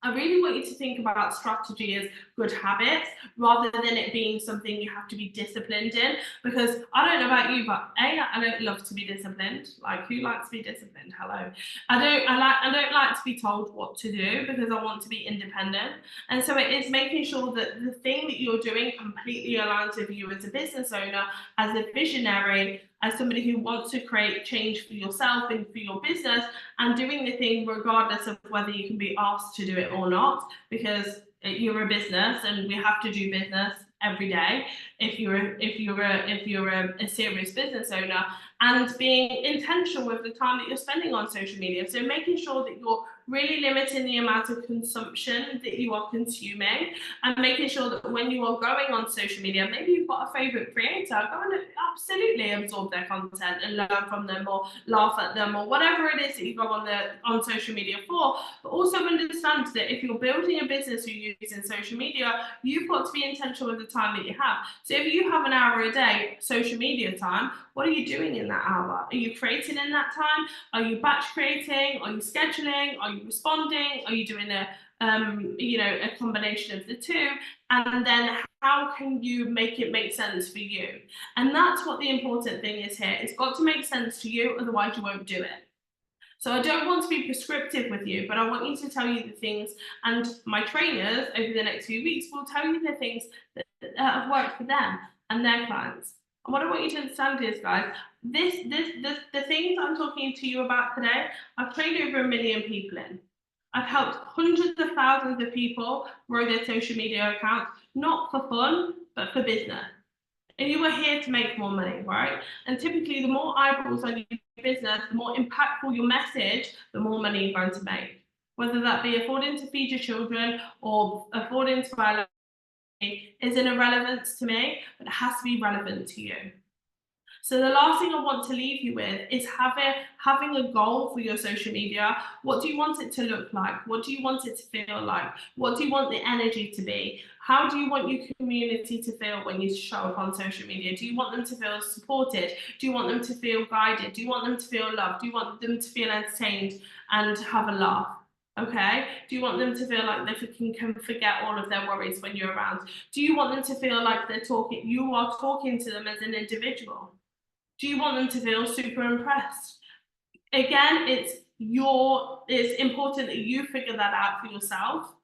I really want you to think about strategy as good habits rather than it being something you have to be disciplined in. Because I don't know about you, but I don't love to be disciplined. Like, who likes to be disciplined? Hello. I don't like to be told what to do, because I want to be independent. And so it is making sure that the thing that you're doing completely aligns with you as a business owner, as a visionary, as somebody who wants to create change for yourself and for your business, and doing the thing regardless of whether you can be asked to do it or not, because you're a business and we have to do business every day if you're a serious business owner, and being intentional with the time that you're spending on social media. So making sure that you're really limiting the amount of consumption that you are consuming, and making sure that when you are going on social media, maybe you've got a favorite creator, go and absolutely absorb their content and learn from them or laugh at them or whatever it is that you go on social media for. But also understand that if you're building a business you're using social media, you've got to be intentional with the time that you have. So if you have an hour a day social media time, what are you doing in that hour? Are you creating in that time? Are you batch creating? Are you scheduling? Are you responding? Are you doing a combination of the two? And then how can you make it make sense for you? And that's what the important thing is here. It's got to make sense to you, otherwise you won't do it. So I don't want to be prescriptive with you, but I want you to tell you the things, and my trainers over the next few weeks will tell you the things that have worked for them and their clients. And what I want you to understand is, guys, the things I'm talking to you about today, I've trained over 1 million people in. I've helped hundreds of thousands of people grow their social media accounts, not for fun, but for business. And you are here to make more money, right? And typically, the more eyeballs on your business, the more impactful your message, the more money you're going to make. Whether that be affording to feed your children or affording to buy is an irrelevance to me, but it has to be relevant to you. So the last thing I want to leave you with is having a goal for your social media. What do you want it to look like? What do you want it to feel like? What do you want the energy to be? How do you want your community to feel when you show up on social media? Do you want them to feel supported? Do you want them to feel guided? Do you want them to feel loved? Do you want them to feel entertained and have a laugh? Okay. Do you want them to feel like they can forget all of their worries when you're around? Do you want them to feel like you are talking to them as an individual? Do you want them to feel super impressed? Again, it's important that you figure that out for yourself,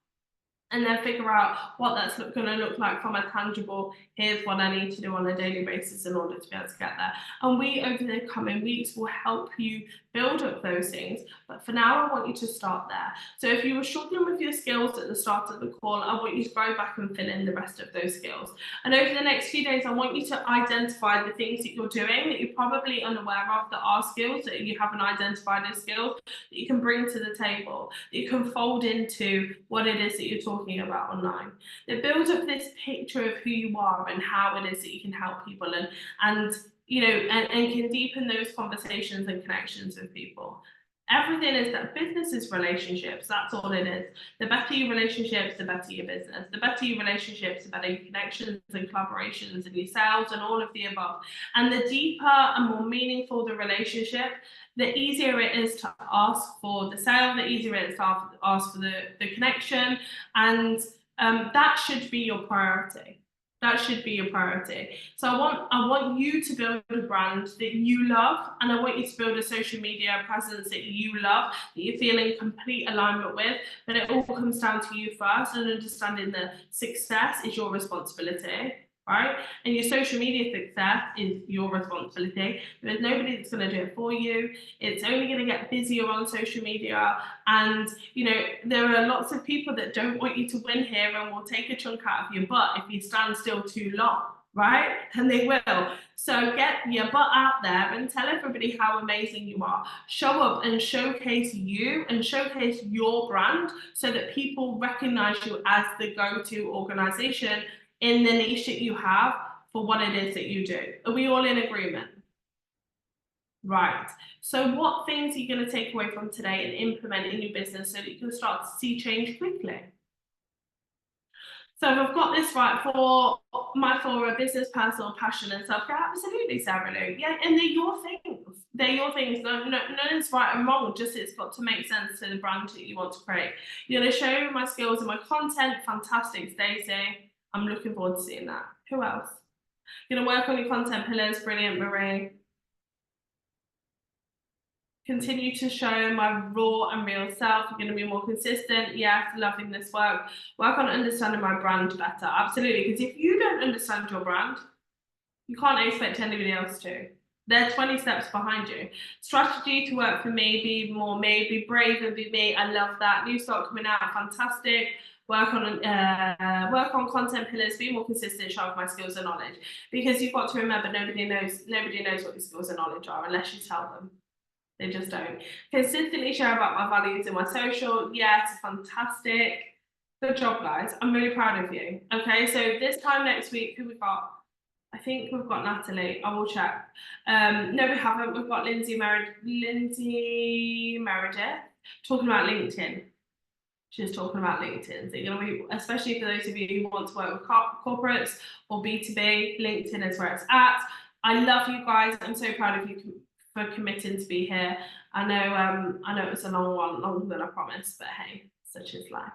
and then figure out what that's going to look like from a tangible, here's what I need to do on a daily basis in order to be able to get there. And we, over the coming weeks, will help you build up those things. But for now, I want you to start there. So if you were struggling with your skills at the start of the call, I want you to go back and fill in the rest of those skills. And over the next few days, I want you to identify the things that you're doing that you're probably unaware of, that are skills that you haven't identified as skills, that you can bring to the table, that you can fold into what it is that you're talking about online. That builds up this picture of who you are and how it is that you can help people, and can deepen those conversations and connections with people. Everything is that business is relationships. That's all it is. The better your relationships, the better your business. The better your relationships, the better your connections and collaborations and your sales and all of the above. And the deeper and more meaningful the relationship, the easier it is to ask for the sale, the easier it is to ask for the connection. And that should be your priority. That should be your priority. So I want you to build a brand that you love, and I want you to build a social media presence that you love, that you feel in complete alignment with. But it all comes down to you first, and understanding that success is your responsibility, right? And your social media success is your responsibility. There's nobody that's going to do it for you. It's only going to get busier on social media. And, you know, there are lots of people that don't want you to win here and will take a chunk out of your butt if you stand still too long, right? And they will. So get your butt out there and tell everybody how amazing you are. Show up and showcase you and showcase your brand so that people recognize you as the go-to organization in the niche that you have for what it is that you do. Are we all in agreement? Right. So what things are you going to take away from today and implement in your business so that you can start to see change quickly? So I've got this right for my four business, personal, passion, and self-care. Absolutely, Sarah Lou. Yeah, and they're your things. They're your things. No, none is right and wrong. Just it's got to make sense to the brand that you want to create. You're going to show my skills and my content. Fantastic, Stacey. I'm looking forward to seeing that. Who else? You're going to work on your content pillars. Brilliant, Marie. Continue to show my raw and real self. You're going to be more consistent. Yes, loving this work. Work on understanding my brand better. Absolutely. Because if you don't understand your brand, you can't expect anybody else to. They're 20 steps behind you. Strategy to work for me, be more me, be brave and be me. I love that. New stock coming out, fantastic. Work on content pillars, be more consistent, sharpen my skills and knowledge. Because you've got to remember, nobody knows what your skills and knowledge are unless you tell them. They just don't. Consistently share about my values in my social. Yes, fantastic. Good job, guys. I'm really proud of you. Okay, so this time next week, who we got? I think we've got Natalie. I will check. No, we haven't. We've got Lindsay Meredith talking about LinkedIn. She's talking about LinkedIn. So you're going to be, especially for those of you who want to work with corporates or B2B, LinkedIn is where it's at. I love you guys. I'm so proud of you for committing to be here. I know it was a long one, longer than I promised, but hey, such is life.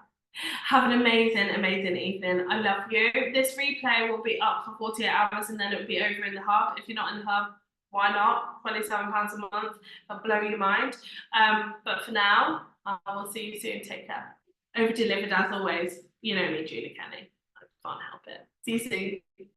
Have an amazing, amazing evening. I love you. This replay will be up for 48 hours and then it'll be over in the hub. If you're not in the hub, why not? £27 a month, that'll blow your mind. But for now, I will see you soon. Take care. Over delivered as always. You know me, Julie Kenny. I can't help it. See you soon.